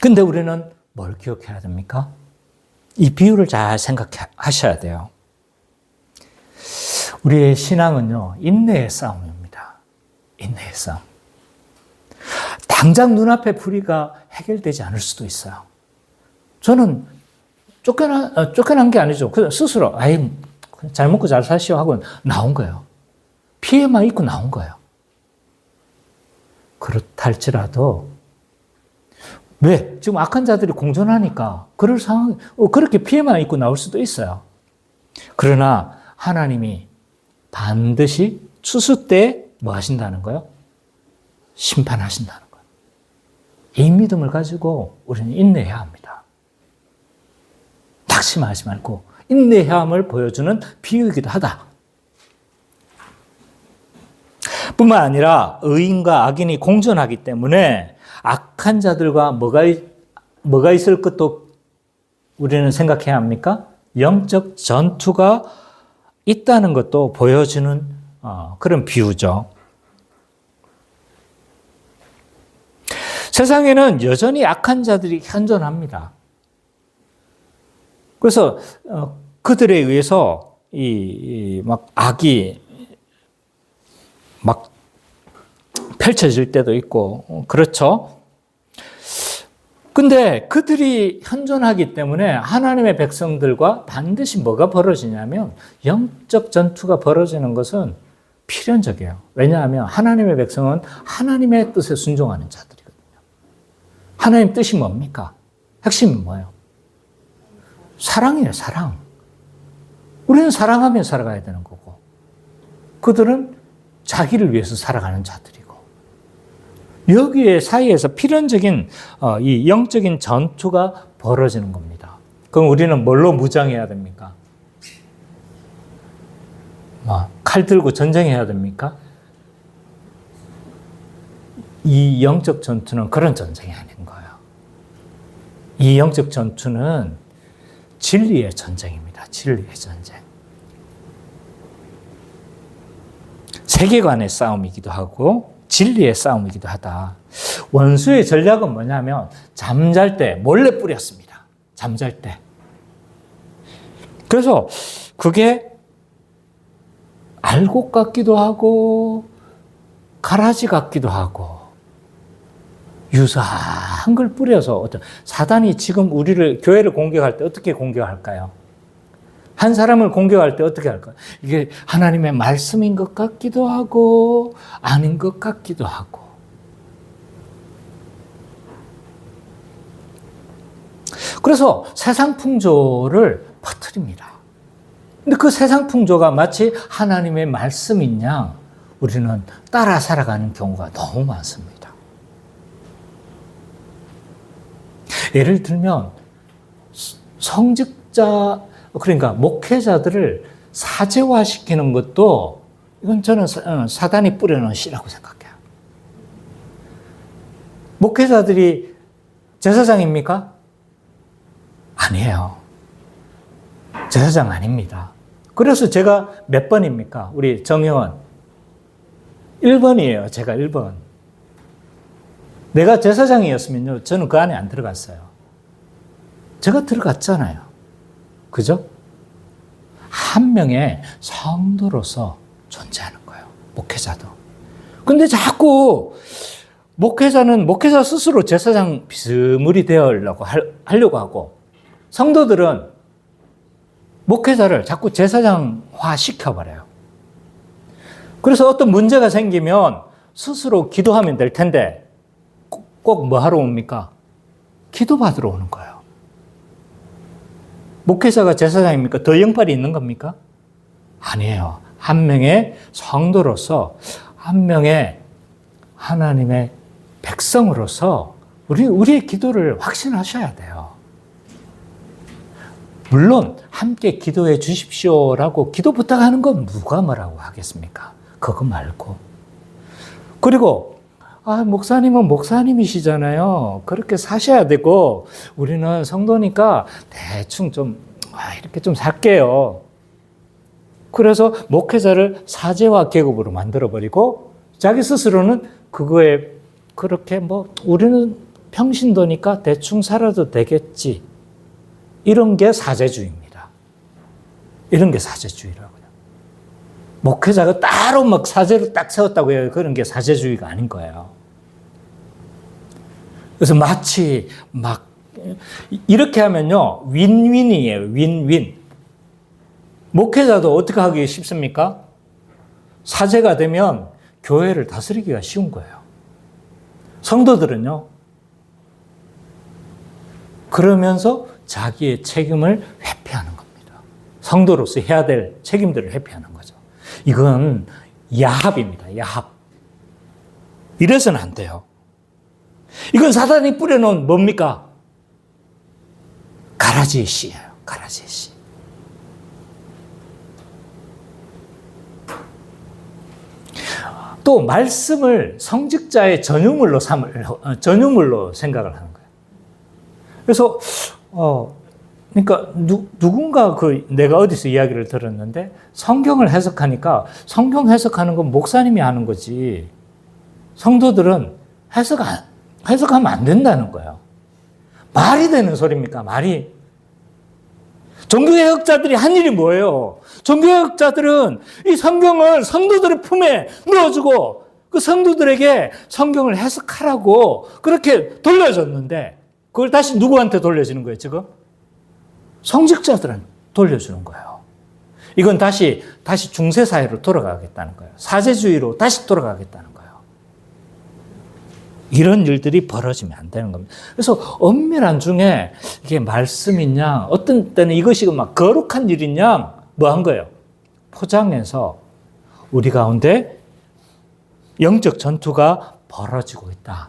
근데 우리는 뭘 기억해야 됩니까? 이 비유를 잘 생각하셔야 돼요. 우리의 신앙은요, 인내의 싸움입니다. 인내의 싸움. 당장 눈앞의 불의가 해결되지 않을 수도 있어요. 저는 쫓겨난 게 아니죠. 스스로, 잘 먹고 잘 사시오 하고 나온 거예요. 피해만 입고 나온 거예요. 그렇다 할지라도 왜? 지금 악한 자들이 공존하니까 그럴 상황, 그렇게 피해만 입고 나올 수도 있어요. 그러나 하나님이 반드시 추수 때 뭐 하신다는 거예요? 심판하신다는 거예요. 이 믿음을 가지고 우리는 인내해야 합니다. 낙심하지 말고 인내함을 보여주는 비유이기도 하다. 뿐만 아니라 의인과 악인이 공존하기 때문에 악한 자들과 뭐가 있을 것도 우리는 생각해야 합니까? 영적 전투가 있다는 것도 보여주는 그런 비유죠. 세상에는 여전히 악한 자들이 현존합니다. 그래서 그들에 의해서 막 악이 막 펼쳐질 때도 있고 그렇죠. 근데 그들이 현존하기 때문에 하나님의 백성들과 반드시 뭐가 벌어지냐면 영적 전투가 벌어지는 것은 필연적이에요. 왜냐하면 하나님의 백성은 하나님의 뜻에 순종하는 자들이거든요. 하나님 뜻이 뭡니까? 핵심이 뭐예요? 사랑이에요, 사랑. 우리는 사랑하며 살아가야 되는 거고 그들은 자기를 위해서 살아가는 자들이고 여기에 사이에서 필연적인 이 영적인 전투가 벌어지는 겁니다. 그럼 우리는 뭘로 무장해야 됩니까? 칼 들고 전쟁해야 됩니까? 이 영적 전투는 그런 전쟁이 아닌 거예요. 이 영적 전투는 진리의 전쟁입니다. 진리의 전쟁. 세계관의 싸움이기도 하고 진리의 싸움이기도 하다. 원수의 전략은 뭐냐면 잠잘 때 몰래 뿌렸습니다. 잠잘 때. 그래서 그게 알곡 같기도 하고 가라지 같기도 하고 유사한 걸 뿌려서 사단이 지금 우리를 교회를 공격할 때 어떻게 공격할까요? 한 사람을 공격할 때 어떻게 할까요? 이게 하나님의 말씀인 것 같기도 하고 아닌 것 같기도 하고 그래서 세상 풍조를 퍼뜨립니다. 근데 그 세상 풍조가 마치 하나님의 말씀인 양 우리는 따라 살아가는 경우가 너무 많습니다. 예를 들면 성직자 그러니까 목회자들을 사제화시키는 것도 이건 저는 사단이 뿌려놓은 씨라고 생각해요. 목회자들이 제사장입니까? 아니에요. 제사장 아닙니다. 그래서 제가 몇 번입니까? 우리 정혜원 1번이에요. 제가 1번. 내가 제사장이었으면요. 저는 그 안에 안 들어갔어요. 제가 들어갔잖아요. 그죠? 한 명의 성도로서 존재하는 거예요. 목회자도. 근데 자꾸 목회자 스스로 제사장 비스무리 되으려고 하려고 하고 성도들은 목회자를 자꾸 제사장화 시켜버려요. 그래서 어떤 문제가 생기면 스스로 기도하면 될 텐데 꼭 뭐 하러 옵니까? 기도받으러 오는 거예요. 목회자가 제사장입니까? 더 영빨이 있는 겁니까? 아니에요. 한 명의 성도로서 한 명의 하나님의 백성으로서 우리의 기도를 확신하셔야 돼요. 물론 함께 기도해 주십시오라고 기도 부탁하는 건 누가 뭐라고 하겠습니까? 그거 말고. 그리고 목사님은 목사님이시잖아요. 그렇게 사셔야 되고 우리는 성도니까 대충 좀 이렇게 좀 살게요. 그래서 목회자를 사제와 계급으로 만들어버리고 자기 스스로는 그거에 그렇게 우리는 평신도니까 대충 살아도 되겠지. 이런 게 사제주의입니다. 이런 게 사제주의라고요. 목회자가 따로 사제로 딱 세웠다고 해요. 그런 게 사제주의가 아닌 거예요. 그래서 마치 이렇게 하면요. 윈윈이에요. 윈윈. 목회자도 어떻게 하기 쉽습니까? 사제가 되면 교회를 다스리기가 쉬운 거예요. 성도들은요, 그러면서 자기의 책임을 회피하는 겁니다. 성도로서 해야 될 책임들을 회피하는 거죠. 이건 야합입니다. 야합. 이래서는 안 돼요. 이건 사단이 뿌려놓은 뭡니까? 가라지의 씨예요. 가라지의 씨. 또 말씀을 성직자의 전유물로 생각을 하는 거예요. 그래서 그러니까 누군가 내가 어디서 이야기를 들었는데 성경을 해석하니까 성경 해석하는 건 목사님이 하는 거지 성도들은 해석하면 안 된다는 거예요. 말이 되는 소리입니까? 말이. 종교개혁자들이 한 일이 뭐예요? 종교개혁자들은 이 성경을 성도들의 품에 넣어주고 그 성도들에게 성경을 해석하라고 그렇게 돌려줬는데 그걸 다시 누구한테 돌려주는 거예요, 지금? 성직자들은 돌려주는 거예요. 이건 다시 중세사회로 돌아가겠다는 거예요. 사제주의로 다시 돌아가겠다는 거예요. 이런 일들이 벌어지면 안 되는 겁니다. 그래서 엄밀한 중에 이게 말씀이냐, 어떤 때는 이것이 막 거룩한 일이냐, 뭐 한 거예요? 포장해서 우리 가운데 영적 전투가 벌어지고 있다.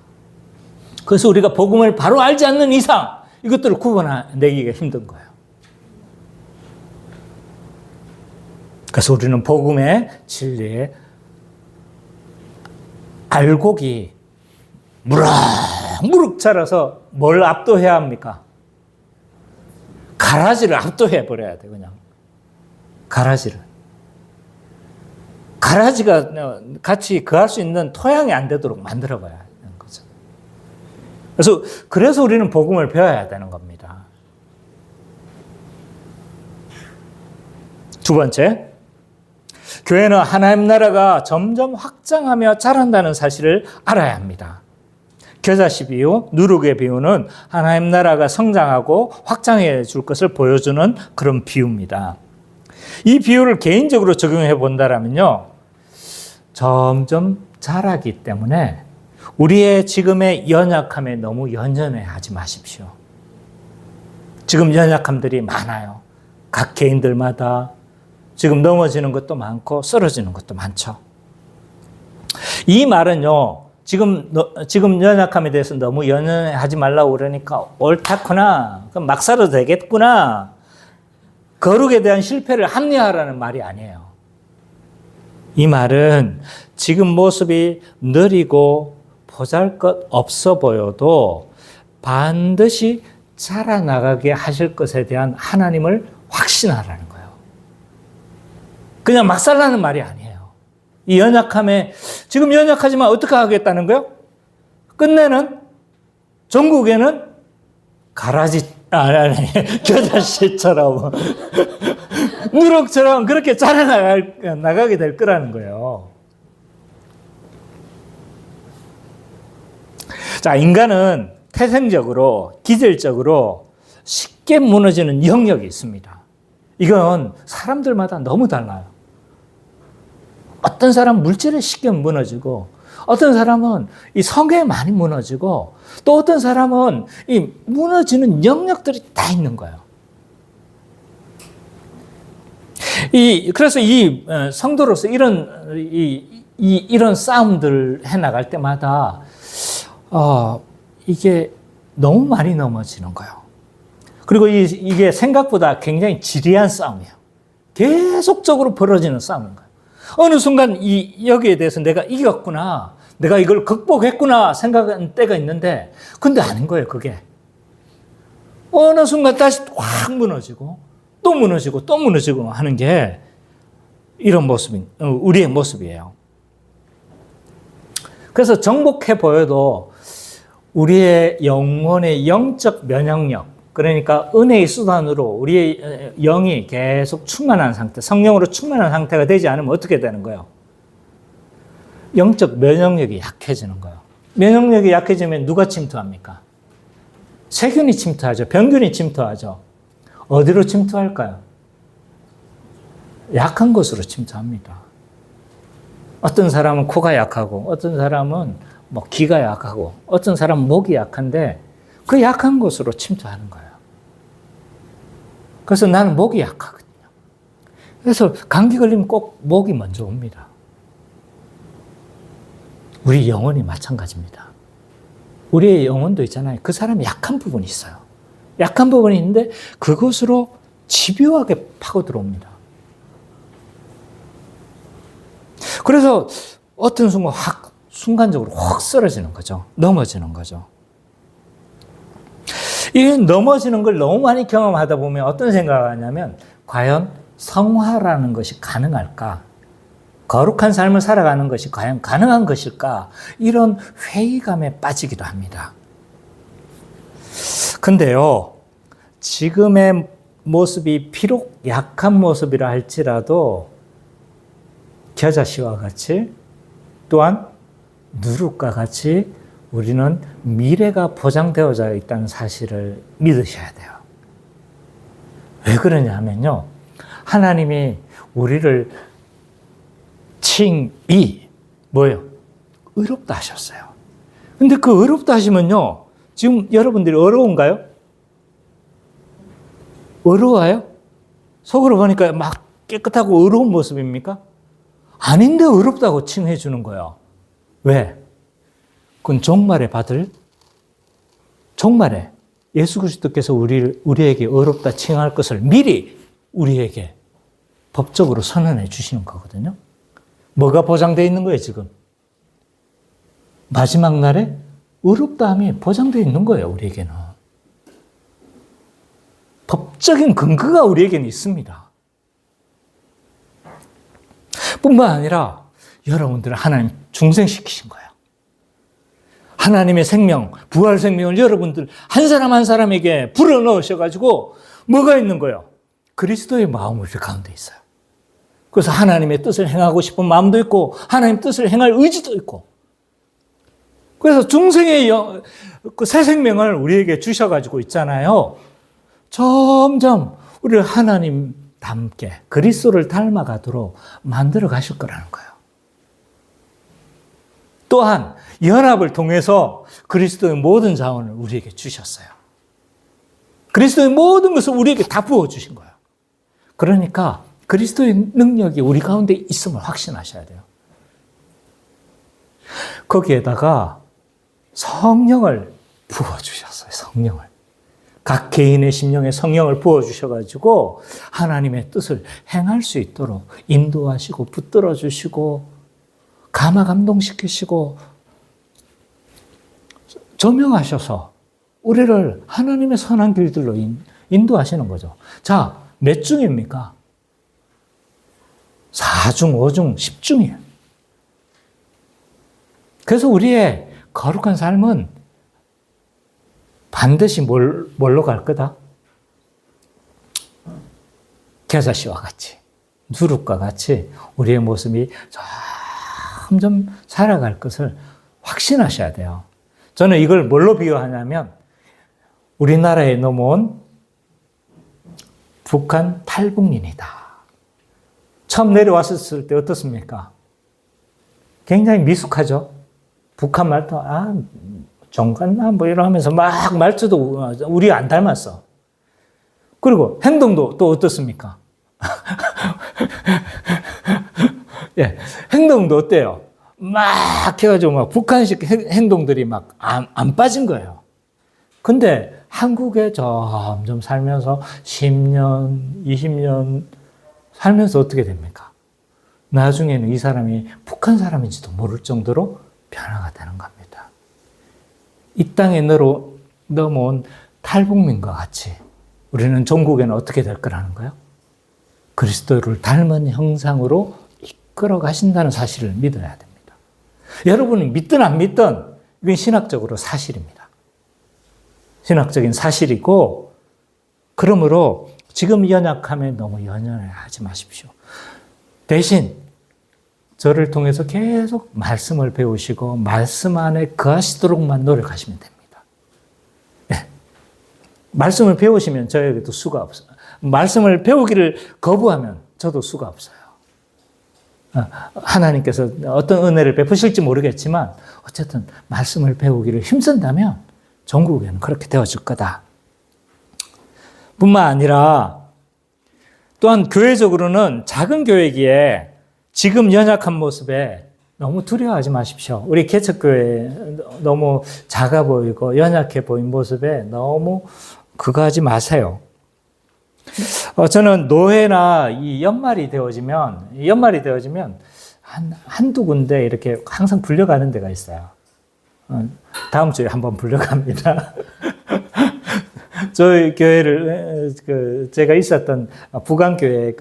그래서 우리가 복음을 바로 알지 않는 이상 이것들을 구분해내기가 힘든 거예요. 그래서 우리는 복음의 진리의 알곡이 무럭무럭 자라서 뭘 압도해야 합니까? 가라지를 압도해 버려야 돼, 그냥. 가라지를. 가라지가 같이 거할 수 있는 토양이 안 되도록 만들어 봐야 하는 거죠. 그래서 우리는 복음을 배워야 되는 겁니다. 두 번째, 교회는 하나님 나라가 점점 확장하며 자란다는 사실을 알아야 합니다. 겨자씨 비유, 누룩의 비유는 하나님 나라가 성장하고 확장해 줄 것을 보여주는 그런 비유입니다. 이 비유를 개인적으로 적용해 본다면요, 점점 자라기 때문에 우리의 지금의 연약함에 너무 연연해하지 마십시오. 지금 연약함들이 많아요. 각 개인들마다 지금 넘어지는 것도 많고 쓰러지는 것도 많죠. 이 말은요, 지금 연약함에 대해서 너무 연연하지 말라고 그러니까 옳다구나, 그럼 막 살아도 되겠구나, 거룩에 대한 실패를 합리화하라는 말이 아니에요. 이 말은 지금 모습이 느리고 보잘것없어 보여도 반드시 자라나가게 하실 것에 대한 하나님을 확신하라는 거예요. 그냥 막 살라는 말이 아니에요. 이 연약함에 지금 연약하지만 어떻게 하겠다는 거예요? 끝내는 전국에는 겨자씨처럼 누룩처럼 그렇게 자라나가게 될 거라는 거예요. 자, 인간은 태생적으로, 기질적으로 쉽게 무너지는 영역이 있습니다. 이건 사람들마다 너무 달라요. 어떤 사람은 물질에 쉽게 무너지고, 어떤 사람은 이 성에 많이 무너지고, 또 어떤 사람은 이 무너지는 영역들이 다 있는 거예요. 그래서 이 성도로서 이런 싸움들을 해 나갈 때마다 이게 너무 많이 넘어지는 거예요. 그리고 이게 생각보다 굉장히 지리한 싸움이에요. 계속적으로 벌어지는 싸움인 거예요. 어느 순간 여기에 대해서 내가 이겼구나, 내가 이걸 극복했구나 생각하는 때가 있는데, 근데 아닌 거예요, 그게. 어느 순간 다시 확 무너지고, 또 무너지고, 또 무너지고 하는 게 이런 우리의 모습이에요. 그래서 정복해 보여도 우리의 영혼의 영적 면역력, 그러니까 은혜의 수단으로 우리의 영이 계속 충만한 상태, 성령으로 충만한 상태가 되지 않으면 어떻게 되는 거예요? 영적 면역력이 약해지는 거예요. 면역력이 약해지면 누가 침투합니까? 세균이 침투하죠. 병균이 침투하죠. 어디로 침투할까요? 약한 곳으로 침투합니다. 어떤 사람은 코가 약하고, 어떤 사람은 뭐 귀가 약하고, 어떤 사람은 목이 약한데 그 약한 곳으로 침투하는 거예요. 그래서 나는 목이 약하거든요. 그래서 감기 걸리면 꼭 목이 먼저 옵니다. 우리 영혼이 마찬가지입니다. 우리의 영혼도 있잖아요. 그 사람이 약한 부분이 있어요. 약한 부분이 있는데 그것으로 집요하게 파고 들어옵니다. 그래서 어떤 순간 순간적으로 확 쓰러지는 거죠. 넘어지는 거죠. 이 넘어지는 걸 너무 많이 경험하다 보면 어떤 생각을 하냐면 과연 성화라는 것이 가능할까? 거룩한 삶을 살아가는 것이 과연 가능한 것일까? 이런 회의감에 빠지기도 합니다. 근데요, 지금의 모습이 비록 약한 모습이라 할지라도 겨자씨와 같이 또한 누룩과 같이 우리는 미래가 보장되어져 있다는 사실을 믿으셔야 돼요. 왜 그러냐 하면요, 하나님이 우리를 칭이 뭐예요? 의롭다 하셨어요. 근데 그 의롭다 하시면요, 지금 여러분들이 어려운가요? 어려워요? 속으로 보니까 막 깨끗하고 의로운 모습입니까? 아닌데 의롭다고 칭해 주는 거예요. 왜? 그건 종말에 종말에 예수 그리스도께서 우리에게 의롭다 칭할 것을 미리 우리에게 법적으로 선언해 주시는 거거든요. 뭐가 보장되어 있는 거예요, 지금? 마지막 날에 의롭다함이 보장되어 있는 거예요, 우리에게는. 법적인 근거가 우리에게는 있습니다. 뿐만 아니라 여러분들을 하나님 중생시키신 거예요. 하나님의 생명, 부활 생명을 여러분들 한 사람 한 사람에게 불어넣으셔가지고 뭐가 있는 거예요? 그리스도의 마음이 우리 가운데 있어요. 그래서 하나님의 뜻을 행하고 싶은 마음도 있고 하나님 뜻을 행할 의지도 있고, 그래서 중생의 그 새 생명을 우리에게 주셔가지고 있잖아요. 점점 우리를 하나님 닮게 그리스도를 닮아가도록 만들어 가실 거라는 거예요. 또한 연합을 통해서 그리스도의 모든 자원을 우리에게 주셨어요. 그리스도의 모든 것을 우리에게 다 부어주신 거예요. 그러니까 그리스도의 능력이 우리 가운데 있음을 확신하셔야 돼요. 거기에다가 성령을 부어주셨어요. 성령을. 각 개인의 심령에 성령을 부어주셔가지고 하나님의 뜻을 행할 수 있도록 인도하시고 붙들어주시고 감화감동시키시고 조명하셔서 우리를 하나님의 선한 길들로 인도하시는 거죠. 자, 몇 중입니까? 4중, 5중, 10중이에요. 그래서 우리의 거룩한 삶은 반드시 뭘로 갈 거다? 겨자씨와 같이, 누룩과 같이 우리의 모습이 점점 살아갈 것을 확신하셔야 돼요. 저는 이걸 뭘로 비유하냐면 우리나라에 넘어온 북한 탈북민이다. 처음 내려왔을 때 어떻습니까? 굉장히 미숙하죠? 북한 말도, 정갔나? 뭐 이러면서 막 말투도 우리 안 닮았어. 그리고 행동도 또 어떻습니까? 예, 행동도 어때요? 막 해가지고 막 북한식 행동들이 막 안 빠진 거예요. 근데 한국에 점점 살면서 10년, 20년 살면서 어떻게 됩니까? 나중에는 이 사람이 북한 사람인지도 모를 정도로 변화가 되는 겁니다. 이 땅에 넘어온 탈북민과 같이 우리는 종국에는 어떻게 될 거라는 거예요? 그리스도를 닮은 형상으로 이끌어 가신다는 사실을 믿어야 됩니다. 여러분이 믿든 안 믿든 이건 신학적으로 사실입니다. 신학적인 사실이고, 그러므로 지금 연약함에 너무 연연하지 마십시오. 대신 저를 통해서 계속 말씀을 배우시고 말씀 안에 거하시도록만 노력하시면 됩니다. 네. 말씀을 배우시면 저에게도 수가 없어요. 말씀을 배우기를 거부하면 저도 수가 없어요. 하나님께서 어떤 은혜를 베푸실지 모르겠지만 어쨌든 말씀을 배우기를 힘쓴다면 전국에는 그렇게 되어질 거다. 뿐만 아니라 또한 교회적으로는 작은 교회기에 지금 연약한 모습에 너무 두려워하지 마십시오. 우리 개척교회 너무 작아 보이고 연약해 보인 모습에 너무 그거 하지 마세요. 저는 노회나 이 연말이 되어지면 한두 군데 이렇게 항상 불려가는 데가 있어요. 다음 주에 한번 불려갑니다. 저희 교회를 제가 있었던 부강교회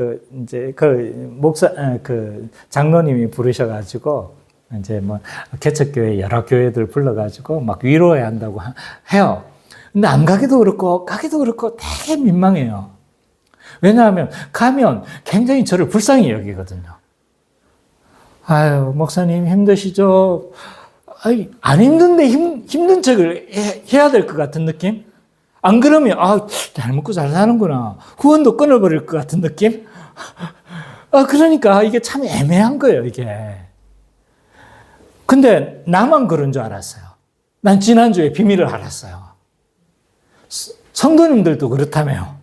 장로님이 부르셔가지고 이제 뭐 개척교회 여러 교회들 불러가지고 막 위로해야 한다고 해요. 근데 안 가기도 그렇고 되게 민망해요. 왜냐하면 가면 굉장히 저를 불쌍히 여기거든요. 아유, 목사님 힘드시죠? 아니, 안 힘든데 힘든 척을 해야 될 것 같은 느낌? 안 그러면, 잘 먹고 잘 사는구나. 후원도 끊어버릴 것 같은 느낌? 그러니까 이게 참 애매한 거예요, 이게. 근데 나만 그런 줄 알았어요. 난 지난주에 비밀을 알았어요. 성도님들도 그렇다며요.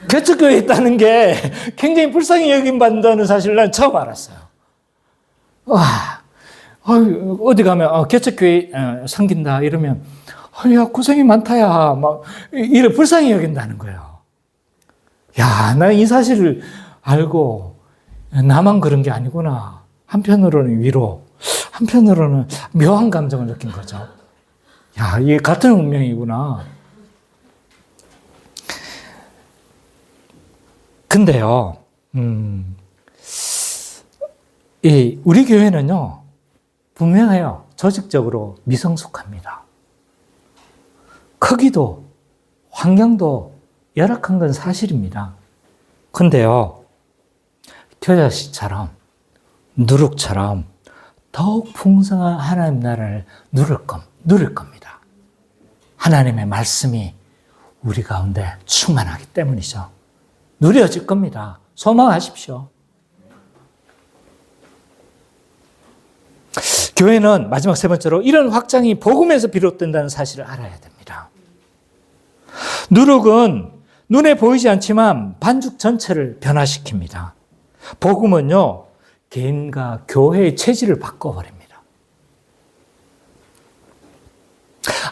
개척교회에 있다는 게 굉장히 불쌍히 여김받는다는 사실을 난 처음 알았어요. 어디 가면 개척교회 섬긴다 이러면 야 고생이 많다야 막 이래 불쌍히 여긴다는 거예요. 야, 나 이 사실을 알고 나만 그런 게 아니구나. 한편으로는 위로, 한편으로는 묘한 감정을 느낀 거죠. 야, 이게 같은 운명이구나. 근데요, 우리 교회는요, 분명해요. 조직적으로 미성숙합니다. 크기도, 환경도 열악한 건 사실입니다. 근데요, 겨자씨처럼, 누룩처럼 더욱 풍성한 하나님 나라를 누릴 겁니다. 하나님의 말씀이 우리 가운데 충만하기 때문이죠. 누려질 겁니다. 소망하십시오. 교회는 마지막 세 번째로 이런 확장이 복음에서 비롯된다는 사실을 알아야 됩니다. 누룩은 눈에 보이지 않지만 반죽 전체를 변화시킵니다. 복음은요, 개인과 교회의 체질을 바꿔버립니다.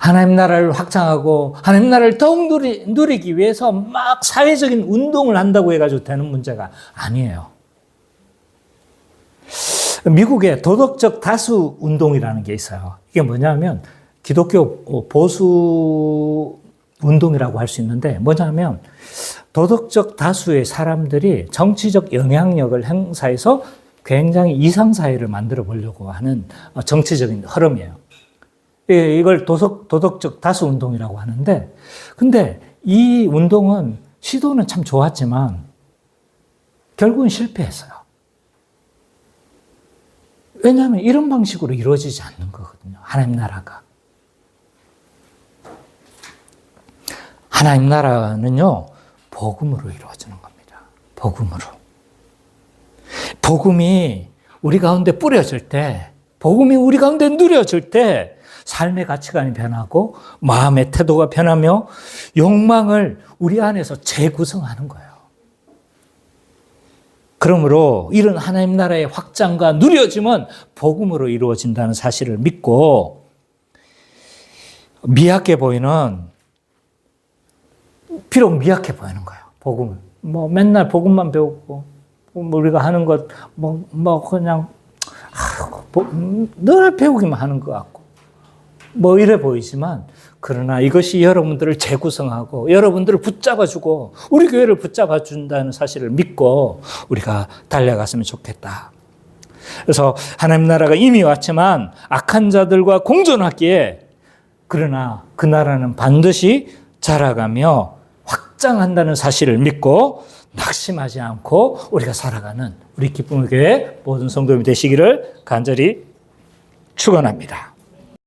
하나님 나라를 확장하고 하나님 나라를 더욱 누리기 위해서 막 사회적인 운동을 한다고 해가지고 되는 문제가 아니에요. 미국에 도덕적 다수 운동이라는 게 있어요. 이게 뭐냐면 기독교 보수 운동이라고 할 수 있는데 뭐냐면 도덕적 다수의 사람들이 정치적 영향력을 행사해서 굉장히 이상사회를 만들어 보려고 하는 정치적인 흐름이에요. 이걸 도덕적 다수 운동이라고 하는데, 근데 이 운동은 시도는 참 좋았지만 결국은 실패했어요. 왜냐하면 이런 방식으로 이루어지지 않는 거거든요. 하나님 나라가. 하나님 나라는요, 복음으로 이루어지는 겁니다. 복음으로. 복음이 우리 가운데 뿌려질 때, 복음이 우리 가운데 누려질 때 삶의 가치관이 변하고 마음의 태도가 변하며 욕망을 우리 안에서 재구성하는 거예요. 그러므로 이런 하나님 나라의 확장과 누려짐은 복음으로 이루어진다는 사실을 믿고 미약해 보이는, 비록 미약해 보이는 거예요. 복음은. 뭐 맨날 복음만 배우고 우리가 하는 것 그냥 늘 배우기만 하는 것 같고 뭐 이래 보이지만, 그러나 이것이 여러분들을 재구성하고 여러분들을 붙잡아주고 우리 교회를 붙잡아준다는 사실을 믿고 우리가 달려갔으면 좋겠다. 그래서 하나님 나라가 이미 왔지만 악한 자들과 공존하기에, 그러나 그 나라는 반드시 자라가며 확장한다는 사실을 믿고 낙심하지 않고 우리가 살아가는 우리 기쁨의 교회 모든 성도님이 되시기를 간절히 축원합니다.